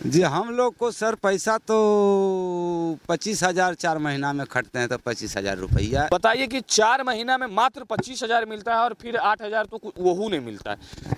जी हम लोग को सर पैसा तो 25,000 4 महीना में खटते हैं तो 25,000 रुपया। बताइए कि 4 महीना में मात्र 25,000 मिलता है और फिर 8,000 तो वो नहीं मिलता है।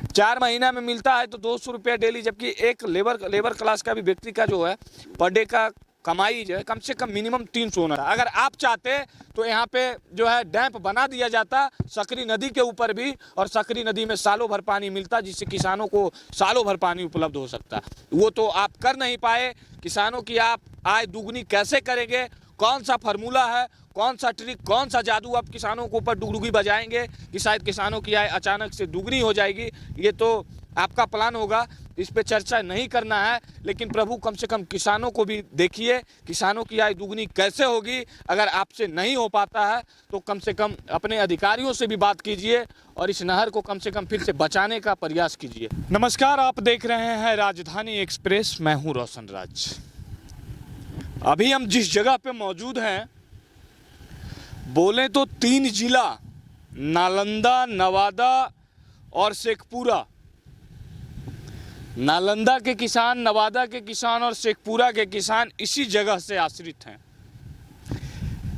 4 महीना में मिलता है तो 200 रुपया डेली, जबकि एक लेबर क्लास का भी व्यक्ति का जो है पर डे का कमाई जो है कम से कम मिनिमम 300 होना है। अगर आप चाहते तो यहाँ पे जो है डैम बना दिया जाता सकरी नदी के ऊपर भी, और सकरी नदी में सालों भर पानी मिलता, जिससे किसानों को सालों भर पानी उपलब्ध हो सकता। वो तो आप कर नहीं पाए। किसानों की आप आय दुगनी कैसे करेंगे, कौन सा फार्मूला है, कौन सा ट्रिक, कौन सा जादू आप किसानों को ऊपर डुगडुगी बजाएंगे कि शायद किसानों की आय अचानक से दुगनी हो जाएगी, ये तो आपका प्लान होगा। इस पे चर्चा नहीं करना है, लेकिन प्रभु कम से कम किसानों को भी देखिए, किसानों की आय दुगनी कैसे होगी। अगर आपसे नहीं हो पाता है तो कम से कम अपने अधिकारियों से भी बात कीजिए और इस नहर को कम से कम फिर से बचाने का प्रयास कीजिए। नमस्कार, आप देख रहे हैं राजधानी एक्सप्रेस, मैं हूं रोशन राज। अभी हम जिस जगह पे मौजूद हैं, बोले तो 3 जिला नालंदा, नवादा और शेखपुरा। नालंदा के किसान, नवादा के किसान और शेखपुरा के किसान इसी जगह से आश्रित हैं।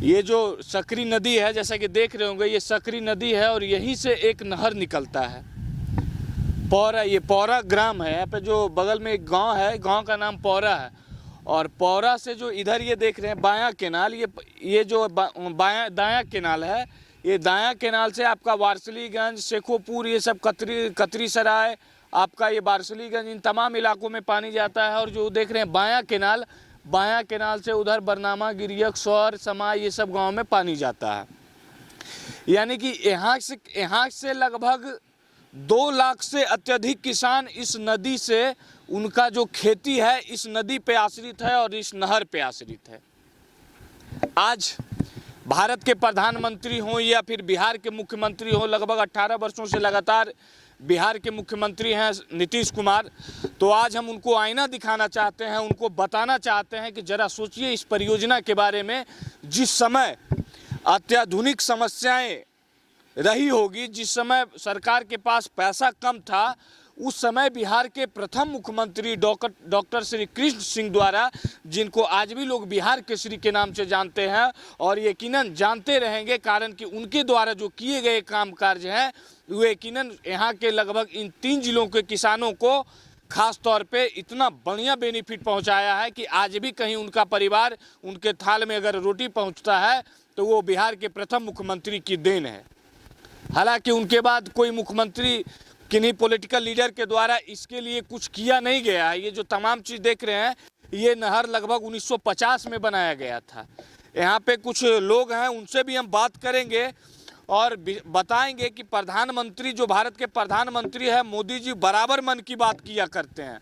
ये जो सकरी नदी है, जैसा कि देख रहे होंगे, ये सकरी नदी है और यहीं से एक नहर निकलता है पौरा। ये पौरा ग्राम है, यहाँ पे जो बगल में एक गांव है, गांव का नाम पौरा है। और पौरा से जो इधर ये देख रहे हैं बायां केनाल, ये जो दायां केनाल है, ये दायां केनाल से आपका वारसलीगंज, शेखोपुर, ये सब कतरी सराय, आपका ये वारसलीगंज, इन तमाम इलाकों में पानी जाता है। और जो देख रहे हैं बायां केनाल से उधर बरनामा, गिरियक, सौर, समाय, ये सब गांव में पानी जाता है। यानी कि यहाँ से लगभग 2 लाख से अत्यधिक किसान इस नदी से, उनका जो खेती है इस नदी पे आश्रित है और इस नहर पे आश्रित है। आज भारत के प्रधानमंत्री हों या फिर बिहार के मुख्यमंत्री हों, लगभग 18 वर्षों से लगातार बिहार के मुख्यमंत्री हैं नीतीश कुमार, तो आज हम उनको आईना दिखाना चाहते हैं, उनको बताना चाहते हैं कि जरा सोचिए इस परियोजना के बारे में। जिस समय अत्याधुनिक समस्याएं रही होगी, जिस समय सरकार के पास पैसा कम था, उस समय बिहार के प्रथम मुख्यमंत्री डॉक्टर श्री कृष्ण सिंह द्वारा, जिनको आज भी लोग बिहार केसरी के नाम से जानते हैं और यकीनन जानते रहेंगे, कारण कि उनके द्वारा जो किए गए काम कार्य हैं वो यकीनन यहाँ के लगभग इन 3 जिलों के किसानों को खास तौर पे इतना बढ़िया बेनिफिट पहुँचाया है कि आज भी कहीं उनका परिवार, उनके थाल में अगर रोटी पहुँचता है तो वो बिहार के प्रथम मुख्यमंत्री की देन है। हालांकि उनके बाद कोई मुख्यमंत्री, किन्हीं पॉलिटिकल लीडर के द्वारा इसके लिए कुछ किया नहीं गया है। ये जो तमाम चीज़ देख रहे हैं, ये नहर लगभग 1950 में बनाया गया था। यहाँ पे कुछ लोग हैं, उनसे भी हम बात करेंगे और बताएंगे कि प्रधानमंत्री, जो भारत के प्रधानमंत्री है मोदी जी, बराबर मन की बात किया करते हैं।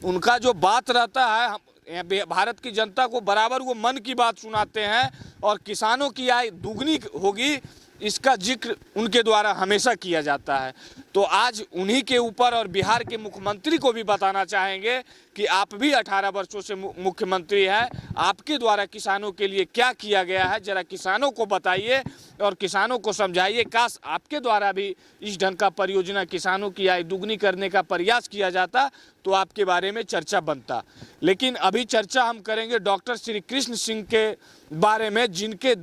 उनका जो बात रहता है, भारत की जनता को बराबर वो मन की बात सुनाते हैं और किसानों की आय दुगनी होगी, इसका जिक्र उनके द्वारा हमेशा किया जाता है। तो आज उन्हीं के ऊपर और बिहार के मुख्यमंत्री को भी बताना चाहेंगे कि आप भी 18 वर्षों से मुख्यमंत्री हैं, आपके द्वारा किसानों के लिए क्या किया गया है, जरा किसानों को बताइए और किसानों को समझाइए। काश आपके द्वारा भी इस ढंग का परियोजना किसानों की आय दुगनी करने का प्रयास किया जाता तो आपके बारे में चर्चा बनता। लेकिन अभी चर्चा हम करेंगे डॉक्टर श्री कृष्ण सिंह के बारे में, जिनके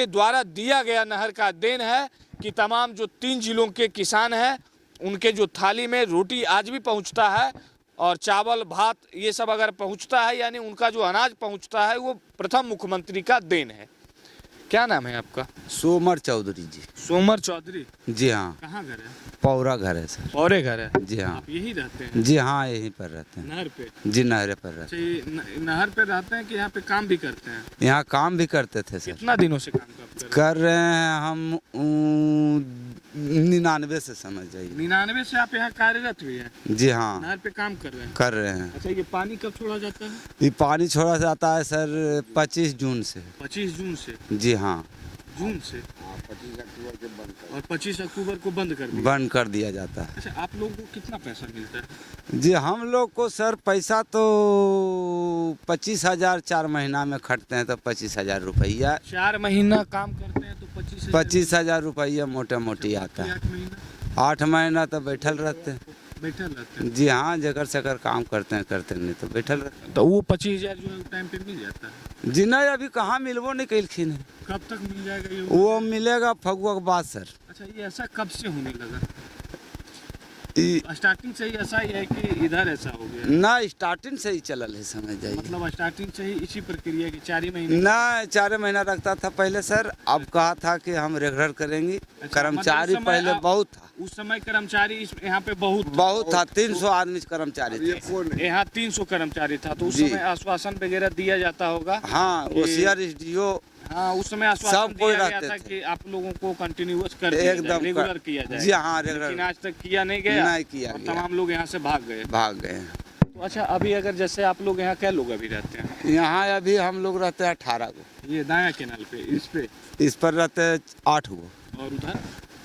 द्वारा दिया गया नहर का देन है कि तमाम जो 3 जिलों के किसान हैं, उनके जो थाली में रोटी आज भी पहुंचता है और चावल, भात, ये सब अगर पहुंचता है, यानी उनका जो अनाज पहुंचता है, वो प्रथम मुख्यमंत्री का देन है। क्या नाम है आपका? सोमर चौधरी जी। सोमर चौधरी जी हाँ। कहाँ घर है? पौरा घर है सर। पौरे घर है? जी हाँ। आप यही रहते हैं? जी हाँ, यहीं पर रहते हैं। नहर पे? जी नहर पर रहते हैं। नहर पे रहते हैं कि यहाँ पे काम भी करते हैं? यहाँ काम भी करते थे सर। कितना दिनों से काम कर रहे हैं हम 99 से, समझ जाइए। 99 से आप यहाँ कार्यरत भी हैं? जी हाँ, नहर पे काम कर रहे हैं? कर रहे हैं। अच्छा, ये पानी कब छोड़ा जाता है? ये पानी छोड़ा जाता है सर 25 जून से। 25 जून से? जी हाँ, जून से। 25 अक्टूबर के बंद कर, और 25 अक्टूबर को बंद कर दिया जाता है। अच्छा, आप लोगों को कितना पैसा मिलता है? जी हम लोग को सर पैसा तो 25,000 4 महीना में खटते हैं तो 25,000 रुपया। 4 महीना काम करते हैं तो 25,000 रुपया मोटा मोटी आता है। 8 महीना? 8 महीना तो बैठल रहते हैं। बैठे रहते हैं। जी हाँ, जगह से अगर काम करते हैं नहीं तो बैठल रहते तो वो 25,000 जो है टाइम पे मिल जाता है। हैं। जी नहीं, अभी कहाँ मिलबो नहीं कैलखिन है। कब तक मिल जाएगा ये? वो मिलेगा फगुआ के बाद सर। अच्छा, ये ऐसा कब से होने लगा? ई- स्टार्टिंग से ही ऐसा ही है कि इधर ऐसा हो गया? ना स्टार्टिंग से ही चलल है, समझ जाइए। मतलब स्टार्टिंग से ही इसी प्रक्रिया की 4 ही महीने? ना 4 महीना रखता था पहले सर, अब कहा था कि हम रेगुलर करेंगे। कर्मचारी मतलब उस समय पहले आप- बहुत था, उस समय कर्मचारी यहाँ पे बहुत था 300 आदमी कर्मचारी ये थे। कौन है? यहाँ 300 कर्मचारी था, तो उस जी। समय आश्वासन वगैरह दिया जाता होगा? हाँ, वो ये- CRSDO हाँ, उस समय आश्वासन सब कोई दिया गया रहते था थे। कि आप लोगों को कंटिन्यूअस कर दिया जाए, एकदम रेगुलर किया जाए। जी हाँ, रेगुलर लेकिन आज तक किया नहीं गया, नहीं किया और गया। तमाम लोग यहाँ से भाग गए। भाग गए। तो अच्छा, अभी अगर जैसे आप लोग यहाँ क्या लोग अभी रहते हैं? यहाँ अभी हम लोग रहते हैं 18 को, ये दाया केनाल पे, इस पे, इस पर रहते हैं 8 गो, और उधर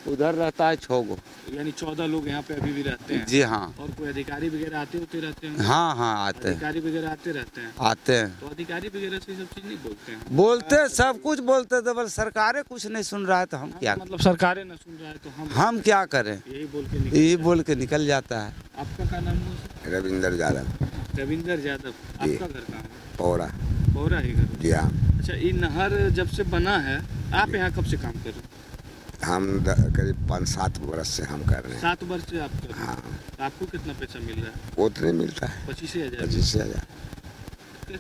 उधर रहता है 6 गो। यानी 14 लोग यहाँ पे अभी भी रहते हैं। जी हाँ, और कोई अधिकारी वगैरह आते होते रहते हैं? हाँ आते हैं, अधिकारी वगैरह आते रहते हैं? आते हैं। तो अधिकारी वगैरह से ये सब चीज नहीं बोलते हैं? बोलते सब कुछ बोलते थे, बस सरकारें कुछ नहीं सुन रहा है तो हम क्या मतलब सरकारें न सुन रहा है तो हम क्या करें। यही बोल के निकल। यही बोल के निकल जाता है। आपका क्या नाम है सर? रविंदर यादव, रविंदर यादव। आपका घर कहाँ है? पौरा। पौरा ही घर। जी हाँ, अच्छा, ये नहर जब से बना है, आप यहाँ कब से काम कर रहे हो? हम करीब 5-7 वर्ष से हम कर रहे हैं। 7 वर्ष से आप कर रहे हो। हाँ, तो आपको कितना पैसा मिल रहा है? उतने मिलता है, 25,000। 25,000।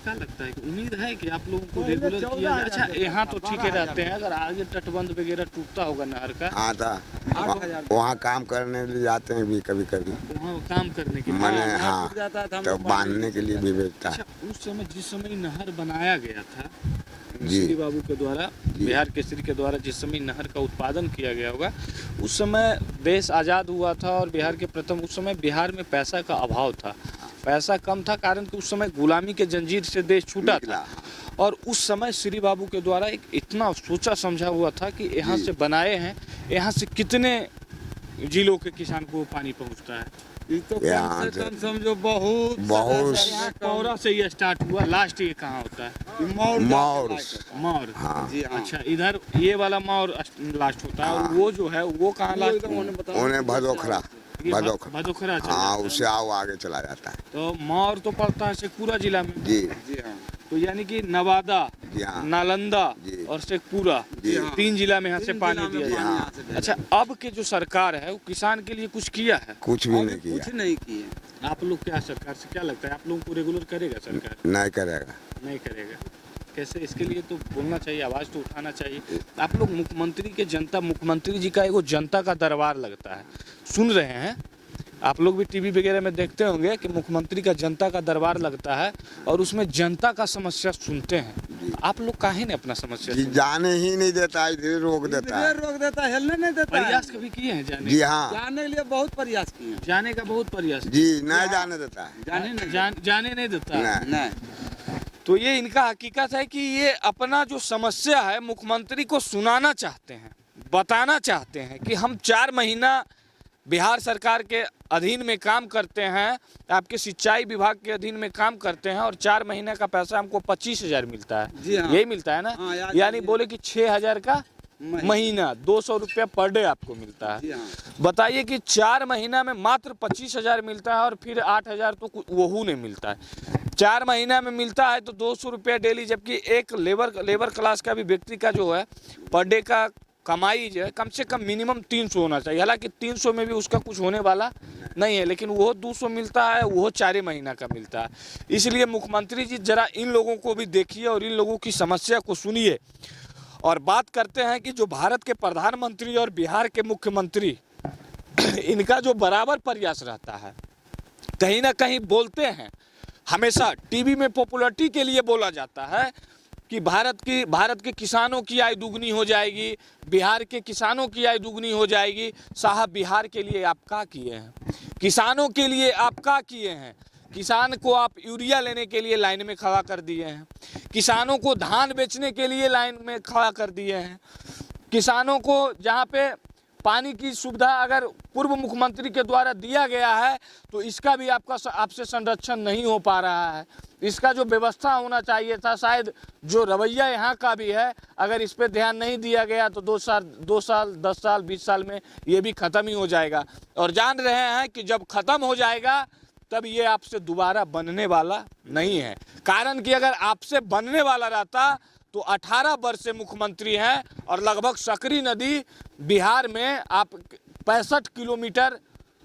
क्या लगता है कि उम्मीद है कि आप लोगों को रेगुलर किया जाए? अच्छा, यहाँ तो ठीक है रहते हैं, अगर आगे तटबंध वगैरह टूटता होगा नहर का, हाँ था, वहाँ काम करने लिए जाते हैं भी कभी कभी, वहाँ काम करने के लिए। मैंने हाँ, तो बांधने के लिए भी भेजता है। अच्छा, उस समय जिस समय नहर बनाया गया था जी। श्री बाबू के द्वारा, बिहार केसरी के द्वारा जिस समय नहर का उत्पादन किया गया होगा, उस समय देश आज़ाद हुआ था और बिहार के प्रथम, उस समय बिहार में पैसा का अभाव था, पैसा कम था, कारण कि उस समय गुलामी के जंजीर से देश छूटा था। और उस समय श्री बाबू के द्वारा एक इतना सोचा समझा हुआ था कि यहाँ से बनाए हैं, यहाँ से कितने जिलों के किसान को पानी पहुँचता है। ये तो यहाँ कम से से- कम समझो बहुत यहाँ पौरा से ये स्टार्ट हुआ, लास्ट ये कहाँ होता है? मौर। मौर। हाँ, जी हाँ। अच्छा, इधर ये वाला मौर लास्ट होता है, और वो जो है वो कहाँ लास्ट? उन्हें भदोखरा, ये भदोखरा। भदोखरा चला हाँ, जाता है। उससे आओ आगे चला जाता है। तो मौर तो पड़ता है शेखपुरा जिला में। जी जी हाँ, तो यानी कि नवादा, जी हाँ, नालंदा जी। और शेखपुरा, जी। 3 जिला में यहाँ से पानी दिया में जाता पानी है। यहाँ से अच्छा, अब के जो सरकार है वो किसान के लिए कुछ किया है? कुछ भी नहीं किया, कुछ नहीं किए। आप लोग क्या सरकार से क्या लगता है, आप लोगों को रेगुलर करेगा सरकार? नहीं करेगा। नहीं करेगा। कैसे? इसके लिए तो बोलना चाहिए, आवाज़ तो उठाना चाहिए। आप लोग मुख्यमंत्री के जनता, मुख्यमंत्री जी का एगो जनता का दरबार लगता है, सुन रहे हैं आप लोग भी टीवी वगैरह में देखते होंगे कि मुख्यमंत्री का जनता का दरबार लगता है और उसमें जनता का समस्या सुनते हैं। आप लोग काहे ने अपना समस्या जी, जाने ही नहीं देता है, इधर रोक देता है। रोक देता है, हिलने नहीं देता है। प्रयास कभी किए हैं जाने? जी हाँ, जाने के लिए बहुत प्रयास किए हैं। जाने का बहुत प्रयास। जी नहीं जाने देता है। जाने नहीं देता है। नहीं, नहीं, तो ये इनका हकीकत है कि ये अपना जो समस्या है मुख्यमंत्री को सुनाना चाहते हैं, बताना चाहते हैं कि हम 4 महीना बिहार सरकार के अधीन में काम करते हैं, आपके सिंचाई विभाग के अधीन में काम करते हैं, और 4 महीने का पैसा हमको 25,000 मिलता है। जी हाँ। यही मिलता है ना? हाँ, यानी बोले कि 6,000 का महीना, 200 रुपया पर डे आपको मिलता जी है। हाँ। बताइए कि 4 महीना में मात्र 25,000 मिलता है, और फिर 8,000 तो वहू नहीं मिलता है। 4 महीना में मिलता है तो 200 रुपया डेली, जबकि एक लेबर क्लास का भी व्यक्ति का जो है पर डे का कमाई जो है कम से कम मिनिमम 300 होना चाहिए। हालांकि 300 में भी उसका कुछ होने वाला नहीं है, लेकिन वो 200 मिलता है, वो 4 महीना का मिलता है। इसलिए मुख्यमंत्री जी जरा इन लोगों को भी देखिए और इन लोगों की समस्या को सुनिए। और बात करते हैं कि जो भारत के प्रधानमंत्री और बिहार के मुख्यमंत्री, इनका जो बराबर प्रयास रहता है, कहीं ना कहीं बोलते हैं, हमेशा टीवी में पॉपुलैरिटी के लिए बोला जाता है कि भारत के किसानों की आय दुगनी हो जाएगी, बिहार के किसानों की आय दुगनी हो जाएगी। साहब, बिहार के लिए आप क्या किए हैं? किसानों के लिए आप क्या किए हैं? किसान को आप यूरिया लेने के लिए लाइन में खड़ा कर दिए हैं, किसानों को धान बेचने के लिए लाइन में खड़ा कर दिए हैं, किसानों को जहाँ पे पानी की सुविधा अगर पूर्व मुख्यमंत्री के द्वारा दिया गया है तो इसका भी आपसे संरक्षण नहीं हो पा रहा है। इसका जो व्यवस्था होना चाहिए था, शायद जो रवैया यहाँ का भी है, अगर इस पर ध्यान नहीं दिया गया तो 2 साल 10 साल 20 साल में ये भी ख़त्म ही हो जाएगा। और जान रहे हैं कि जब ख़त्म हो जाएगा तब ये आपसे दोबारा बनने वाला नहीं है। कारण कि अगर आपसे बनने वाला रहता तो 18 वर्ष से मुख्यमंत्री हैं और लगभग सकरी नदी बिहार में आप 65 किलोमीटर,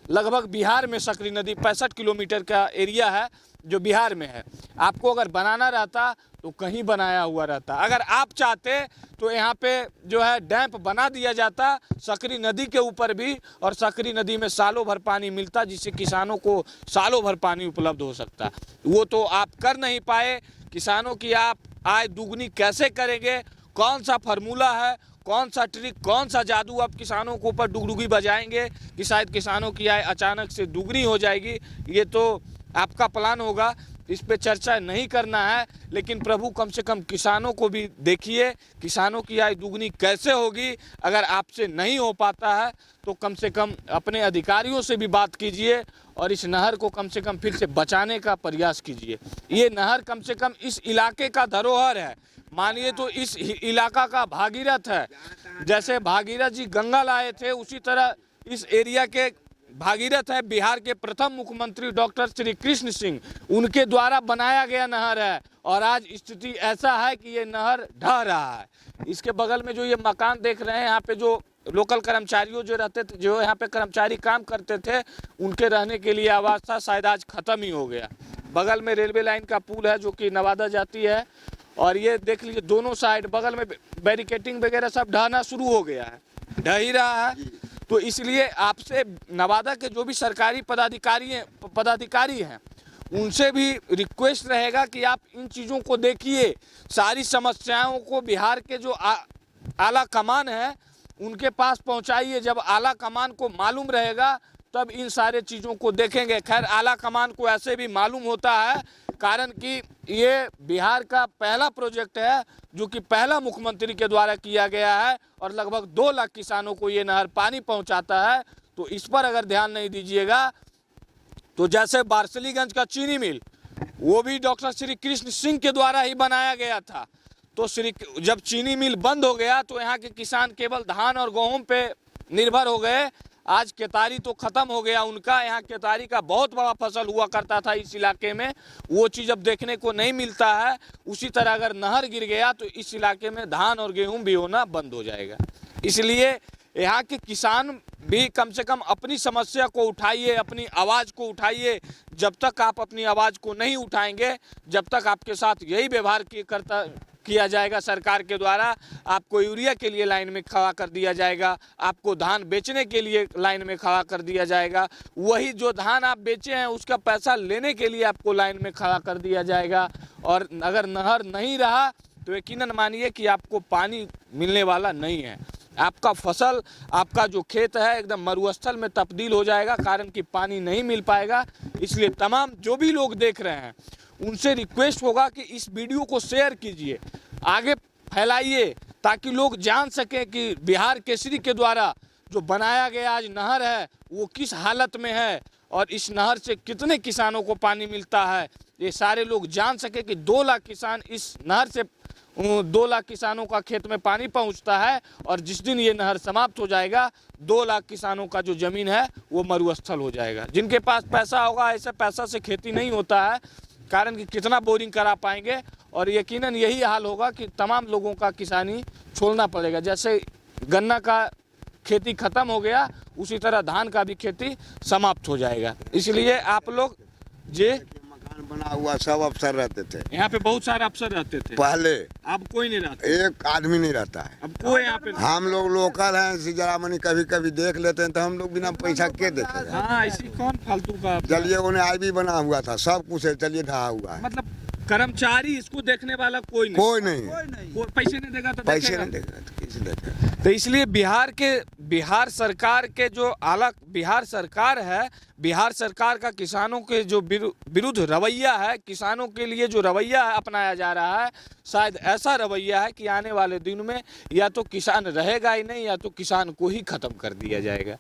लगभग बिहार में सकरी नदी 65 किलोमीटर का एरिया है जो बिहार में है। आपको अगर बनाना रहता तो कहीं बनाया हुआ रहता। अगर आप चाहते तो यहाँ पे जो है डैम बना दिया जाता सकरी नदी के ऊपर भी, और सकरी नदी में सालों भर पानी मिलता, जिससे किसानों को सालों भर पानी उपलब्ध हो सकता। वो तो आप कर नहीं पाए। किसानों की आप आय दुगनी कैसे करेंगे, कौन सा फार्मूला है, कौन सा ट्रिक, कौन सा जादू आप किसानों के ऊपर डुगडुगी बजाएंगे कि शायद किसानों की आय अचानक से दुगनी हो जाएगी, ये तो आपका प्लान होगा। इस पे चर्चा नहीं करना है, लेकिन प्रभु कम से कम किसानों को भी देखिए, किसानों की आय दुगनी कैसे होगी। अगर आपसे नहीं हो पाता है तो कम से कम अपने अधिकारियों से भी बात कीजिए और इस नहर को कम से कम फिर से बचाने का प्रयास कीजिए। ये नहर कम से कम इस इलाके का धरोहर है, मानिए तो इस इलाका का भागीरथ है। जैसे भागीरथ जी गंगा लाए थे, उसी तरह इस एरिया के भागीरथ है बिहार के प्रथम मुख्यमंत्री डॉक्टर श्री कृष्ण सिंह, उनके द्वारा बनाया गया नहर है। और आज स्थिति ऐसा है कि ये नहर ढह रहा है। इसके बगल में जो ये मकान देख रहे हैं, यहाँ पे जो लोकल कर्मचारियों जो रहते थे, जो यहाँ पे कर्मचारी काम करते थे, उनके रहने के लिए आवास था, शायद आज ख़त्म ही हो गया। बगल में रेलवे लाइन का पुल है जो कि नवादा जाती है, और ये देख लीजिए दोनों साइड बगल में बैरिकेटिंग वगैरह सब ढहना शुरू हो गया है, ढह ही रहा है। तो इसलिए आपसे नवादा के जो भी सरकारी पदाधिकारी हैं उनसे भी रिक्वेस्ट रहेगा कि आप इन चीज़ों को देखिए, सारी समस्याओं को बिहार के जो आला कमान है उनके पास पहुंचाइए। जब आला कमान को मालूम रहेगा तब इन सारे चीज़ों को देखेंगे। खैर आला कमान को ऐसे भी मालूम होता है, कारण कि ये बिहार का पहला प्रोजेक्ट है जो कि पहला मुख्यमंत्री के द्वारा किया गया है, और लगभग 2 लाख किसानों को ये नहर पानी पहुंचाता है। तो इस पर अगर ध्यान नहीं दीजिएगा तो जैसे बारसलीगंज का चीनी मिल, वो भी डॉक्टर श्री कृष्ण सिंह के द्वारा ही बनाया गया था। तो जब चीनी मिल बंद हो गया तो यहाँ के किसान केवल धान और गेहूं पे निर्भर हो गए। आज केतारी तो ख़त्म हो गया उनका, यहाँ केतारी का बहुत बड़ा फसल हुआ करता था इस इलाके में, वो चीज़ अब देखने को नहीं मिलता है। उसी तरह अगर नहर गिर गया तो इस इलाके में धान और गेहूं भी होना बंद हो जाएगा। इसलिए यहाँ के किसान भी कम से कम अपनी समस्या को उठाइए, अपनी आवाज़ को उठाइए। जब तक आप अपनी आवाज़ को नहीं उठाएंगे, जब तक आपके साथ यही व्यवहार किया जाएगा सरकार के द्वारा, आपको यूरिया के लिए लाइन में खड़ा कर दिया जाएगा, आपको धान बेचने के लिए लाइन में खड़ा कर दिया जाएगा, वही जो धान आप बेचे हैं उसका पैसा लेने के लिए आपको लाइन में खड़ा कर दिया जाएगा। और अगर नहर नहीं रहा तो यकीनन मानिए कि आपको पानी मिलने वाला नहीं है। आपका फसल, आपका जो खेत है एकदम मरुस्थल में तब्दील हो जाएगा, कारण कि पानी नहीं मिल पाएगा। इसलिए तमाम जो भी लोग देख रहे हैं उनसे रिक्वेस्ट होगा कि इस वीडियो को शेयर कीजिए, आगे फैलाइए, ताकि लोग जान सकें कि बिहार केसरी के द्वारा जो बनाया गया आज नहर है वो किस हालत में है और इस नहर से कितने किसानों को पानी मिलता है। ये सारे लोग जान सके कि 2 लाख किसान इस नहर से 2 लाख किसानों का खेत में पानी पहुंचता है, और जिस दिन ये नहर समाप्त हो जाएगा 2 लाख किसानों का जो ज़मीन है वो मरुस्थल हो जाएगा। जिनके पास पैसा होगा, ऐसे पैसा से खेती नहीं होता है, कारण कि कितना बोरिंग करा पाएंगे, और यकीनन यही हाल होगा कि तमाम लोगों का किसानी छोड़ना पड़ेगा। जैसे गन्ना का खेती ख़त्म हो गया, उसी तरह धान का भी खेती समाप्त हो जाएगा। इसलिए आप लोग मकान बना हुआ सब अफसर रहते थे यहाँ पे, बहुत सारे अफसर रहते थे पहले, अब कोई नहीं रहता, एक आदमी नहीं रहता है। अब कोई यहाँ पे हम लोग लोकल हैं, इसी जरा मनी कभी कभी देख लेते हैं, तो हम लोग बिना पैसा के देते हैं। हाँ, इसी कौन फालतू का। चलिए उन्हें आईबी बना हुआ था, सब कुछ है, चलिए ढहा हुआ है। मतलब कर्मचारी इसको देखने वाला कोई नहीं, कोई नहीं, पैसे नहीं देगा तो पैसे नहीं देगा तो कैसे देगा। तो इसलिए बिहार सरकार के जो बिहार सरकार है, बिहार सरकार का किसानों के जो विरुद्ध रवैया है, किसानों के लिए जो रवैया है अपनाया जा रहा है, शायद ऐसा रवैया है कि आने वाले दिन में या तो किसान रहेगा ही नहीं या तो किसान को ही खत्म कर दिया जाएगा।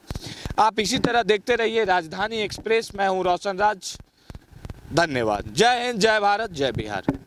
आप इसी तरह देखते रहिए राजधानी एक्सप्रेस। मैं हूं रोशन राज, धन्यवाद। जय हिंद, जय भारत, जय बिहार।